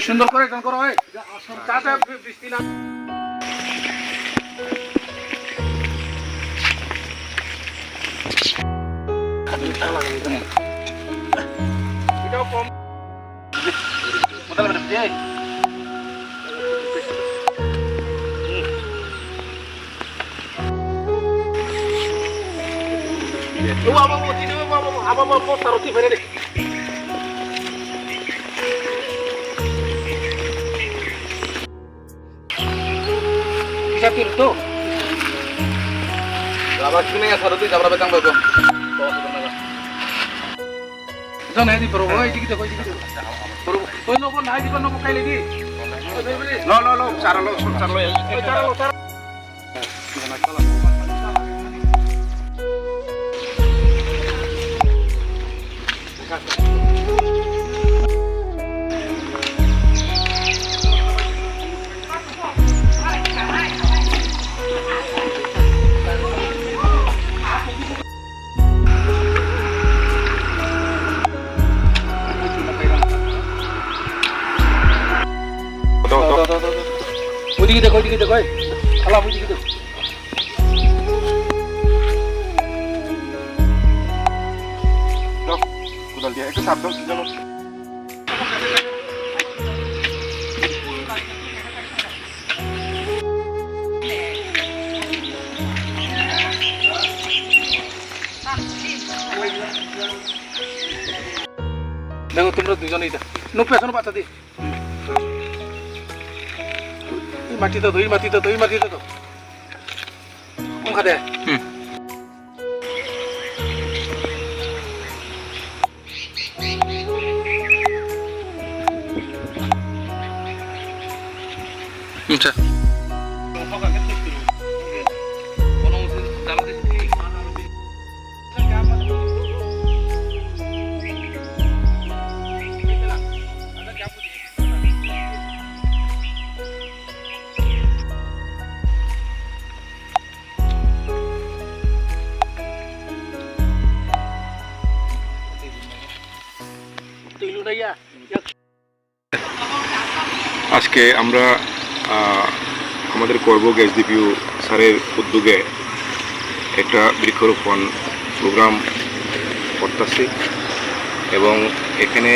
সুন্দর করে গান করা হয় চাটা বৃষ্টি না এটাও কম itu lama sini ya sarut jam berapa tanggal tuh jangan ini bro boy dikit boy dikit bro boy nopo naik di nopo kali lagi lo cara lo ya cara lo Udah gitu, alam udah gitu. Loh, udah dia itu sabdo sudah loh. Dengar তোমরা দুজনেই এটা no পেছনে পাতা দি মাটিতে তো কোন খাতে আচ্ছা আজকে আমরা আমাদের করবুক এসডিপিইউ স্যারের উদ্যোগে একটা বৃক্ষরোপণ প্রোগ্রাম করতেছি এবং এখানে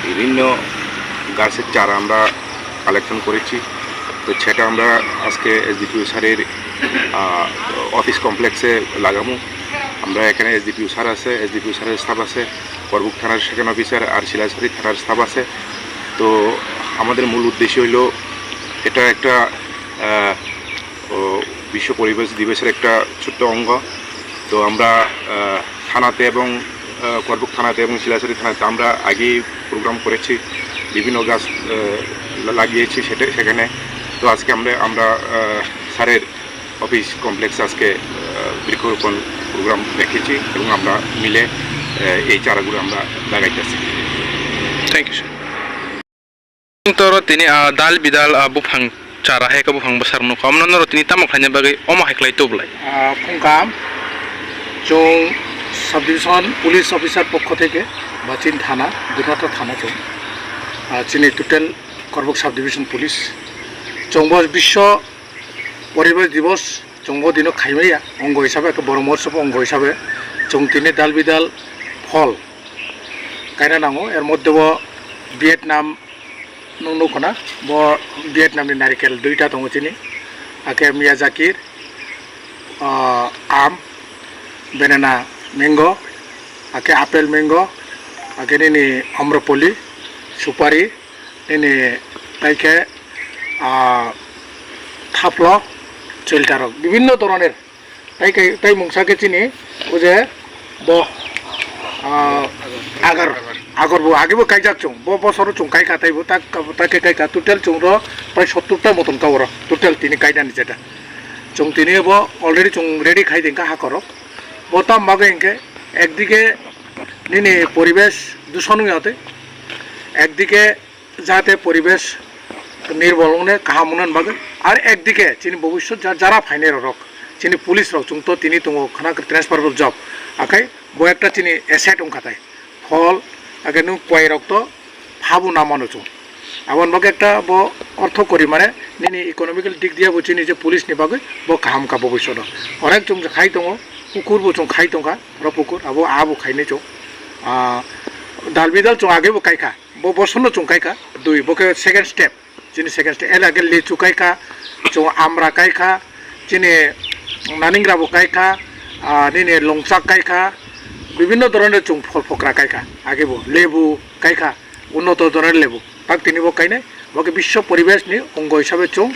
বিভিন্ন গাছের চারা আমরা কালেকশন করেছি। তো সেটা আমরা আজকে এসডিপিইউ স্যারের অফিস কমপ্লেক্সে লাগাবো। আমরা এখানে এসডিপিইউ স্যার আছে, এসডিপিইউ স্যারের স্টাফ আছে, করবুক থানার সেকেন্ড অফিসার আর শিলাইছড়ি থানার স্টাফ আছে। তো আমাদের মূল উদ্দেশ্য হইল এটা একটা বিশ্ব পরিবেশ দিবসের একটা ছোট্ট অঙ্গ। তো আমরা থানাতে এবং করবুক থানাতে এবং শিলাইছড়ি থানাতে আমরা আগেই প্রোগ্রাম করেছি, বিভিন্ন গাছ লাগিয়েছি সেখানে। তো আজকে আমরা স্যারের অফিস কমপ্লেক্সে আজকে বৃক্ষরোপণ প্রোগ্রাম রেখেছি এবং আমরা মিলে এই চারাগুলো আমরা লাগাইতেছি। Thank you sir. Toro tini dal bidal bufang cara heka bufang besar nu kam noro tini tamak hanya bagai oma heklai tu belai ফোনকাম চং সাব ডিভিশন পুলিশ অফিসার পক্ষ থেকে বা চীন থানা দুটা থানা চং চিনি টোটাল করবুক সাব ডিভিশন পুলিশ চংব বিশ্ব পরিবেশ দিবস চংব দিন খাইমাইয়া অঙ্গ হিসাবে একটা বড় মহোৎসব অঙ্গ হিসাবে চং তিনি ডাল বিদাল ফল গায়না নাঙো এর মধ্যে ভিয়েতনাম নুকনা ভিয়েতনামনি नारिकेल दुईटा दङ चिनी आके मियाजाकिर आम बेनाना मैंगो आके आपेल मैंगो आके निनी आम्रपली सुपारी निनी ताइके थाफ्ल चेल्टारक विभिन्न धरनेर ताइ मुंसाके चिनी ओजे ब आगरबो आगेबो गायजाक चों बसर चों गायखा ताइबो ताके गायखा टोटाल चों प्राय 70टा मतन गावर टोटाल तिनी गायदानि जेटा चों तिनी बो अलरेडी चों रेडी खाइदेंका हाकर बोताम मागे इनके एकदिके निनी परिवेश दूषण होते एकदिके जाते परिवेश निर्बलने काहामुनन बागे और एकदिके चिनी भविष्य जारा फाइनेर रक चिनी पुलिस रक चों तो तिनी तो खाना ट्रांसफारेबल जब आखाय बो एकटा चिनी एसेट उनखाताय फल आगे नु कोई रक्त फाबु नामानो चों এমন বাকে একটা অর্থ করি মানে নিনি ইকোনমিক্যাল দিক দিয়ে বুঝি নিজে পুলিশ নিবাগে কাহাম কা ভবিষ্যৎ অনেক চং খাই দङ পুকুর বো চং খাই দङা র পুকুর আবো আবো খাইনে চং দাল বিদাল চং আগে বো কাইকা বসন্ন চং কাইকা দুই বকে সেকেন্ড স্টেপ যিনি সেকেন্ড স্টেপ এর আগে লিচু কাইকা চং আমরা কাইকা যিনি নানিংরা বো কাইকা নিনি লংচাক কাইকা বিভিন্ন ধরনের চং ফল ফকরা কাইকা আগে বো লেবু কাইকা উন্নত ধরনের লেবু তাক তিনি বো কাইনে বকে বিশ্ব পরিবেশ নি অঙ্গ হিসাবে চং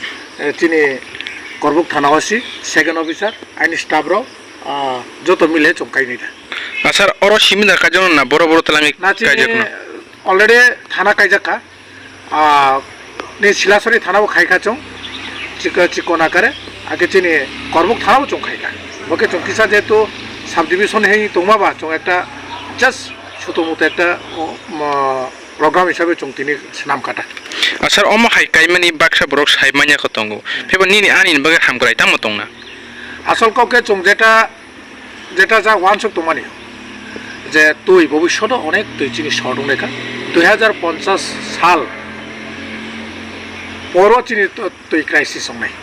তিনি করবুক থানাবাসী সেকেন্ড অফিসার আইন স্টাফর যত মিলে চং কাইনিটা স্যার ওর সীমিত কাজ না বড় বড় তালামি না চিনি অলরেডি থানা কাইজাকা নি শিলাসরি থানাও খাইকা চং চিকন আকারে আগে চিনি করবুক থানাও চং খাইকা বকে চং কিসা যেহেতু সাব ডিভিশন হেই তোমাবা চং একটা জাস্ট ছোট মতো একটা প্রোগ্রাম হিসাবে চং তিনি নাম কাটা স্যার অম হাইকাই মানে বাক্সা বরক সাইমানিয়া কতঙ্গ ফেব নিনি আনি বাগে হাম করাই তাম মতং না আসল কাউকে চং যেটা যেটা যা ওয়ানসক তোমানি যে তুই ভবিষ্যতে অনেক তুই চিনি শর্ট রেখা 2050 সাল পর চিনি তুই ক্রাইসিস নাই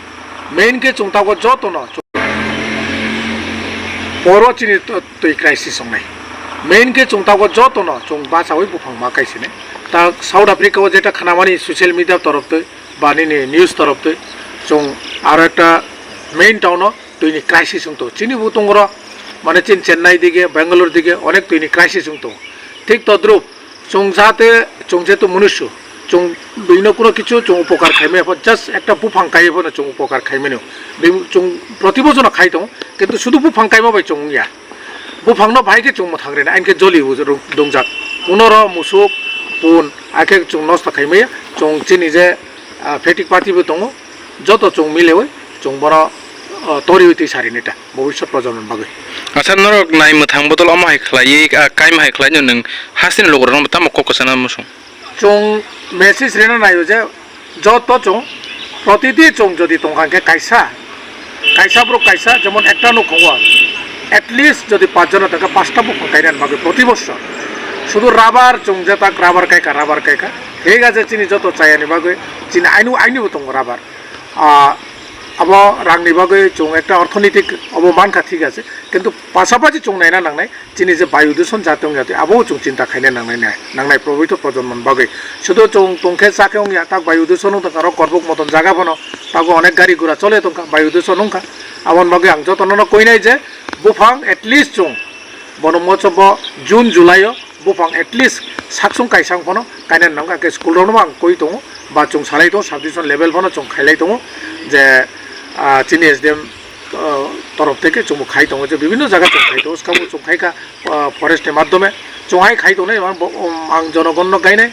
মেইনকে চংতাগো যত ন পর চিনি তুই ক্রাইসিস নাই মেইনকে চংতাগো যত ন চং বাসাওই বুফাং মা কাইছিনে তা সাউথ আফ্রিকাও যেটা খানামানি সোশ্যাল মিডিয়া তরফতে বা নিনি নিউজ তরফতে চং আর একটা মেইন টাউনও তুইনি ক্রাইসিস তো চিনি বুতঙ্গর মানে চিন চেন্নাই দিকে বেঙ্গালোর দিকে অনেক তুইনি ক্রাইসিস তো ঠিক তদ্রূপ চং যাতে চং যেহেতু মনুষ্য চং বিভিন্ন কোনো কিছু চং উপকার খাইমে জাস্ট একটা বুফাং খাইব না চং উপকার খাইমেনেও চং প্রতি বছর খাইতো কিন্তু শুধু বুফাং খাইবা বাই চং ইয়া বুফাংনো ভাইকে চং থাকরে না আইনকে জলি দংজাক পুনর মুসুক পুন আগে চং নষ্ট খাইমে চং চিনি যে ফেটিক পাতিबो दङ যত চং মিলেও চং বড় তরি হইতে সারিনিটা ভবিষ্যৎ প্রজন্মের বাগে আচ্ছা নরক নাই মথাং বদল অম হাইখলাই কাইম হাইখলাই নং হাসিন লগর নম তাম ককসনা মসং চং মেসেজ রেনা নাইও যে যত চং প্রতিটি চং যদি তোমাকে কাইসা কাইসা ব্রো কাইসা যেমন একটা নো খোয়া এটলিস্ট যদি 5 জন টাকা 5টা বুক কাইরান বাগে প্রতি বছর শুধু রাবার চং যে তাক রাবার কাইকা ঠিক আছে চিনি যত চাইনি বাগে চিনি আইনিও দङ রাবার अब रांनि बागै चं একটা অর্থনৈতিক অবমানকা ঠিক আছে কিন্তু পাশাপাশি চং নাইনা নাংনাই চিনি যে বায়ু দূষণ জাতং যাতে আবো চং চিন্তা খাইনে নাংনাই প্রভাবিত প্রজন্মন বাগৈ শুধু চং তংখে চাকে অংয়া তাক বায়ু দূষণ কারো করবক মতন জায়গা বনো তাগো অনেক গাড়ি ঘোড়া চলে তংকা বায়ু দূষণ অংকা আমন বাগৈ আং যতন কইনাই যে বুফাং এটলিস্ট চং বন মহোৎসব জুন জুলাইও বুফাং এটলিস্ট সাকসং কাইসাং ফনো কাইনান নাংকা কে স্কুল রনো आं কই दङ বা চং সালাই दङ সাব ডিভিশন লেভেল ফনো চং খাইলাই दङ যে চিনি এসডিএম তরফ থেকে চুমু খাই দङ যে বিভিন্ন জায়গা চং খাই দङ কাবু চং খাইকা ফরেস্টের মাধ্যমে চংহাই খাই দङ আং জনগণ গাইনাই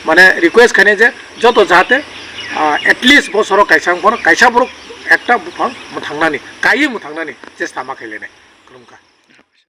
মানে রিকোয়েস্ট খাইনাই যে যত যাতে এটলিস্ট বছর কাইসাং ফনো কাইসা বড় একটা বুফাং থাंनानै কাইয়ে থাंनानै চেষ্টা মা খাইলেনাই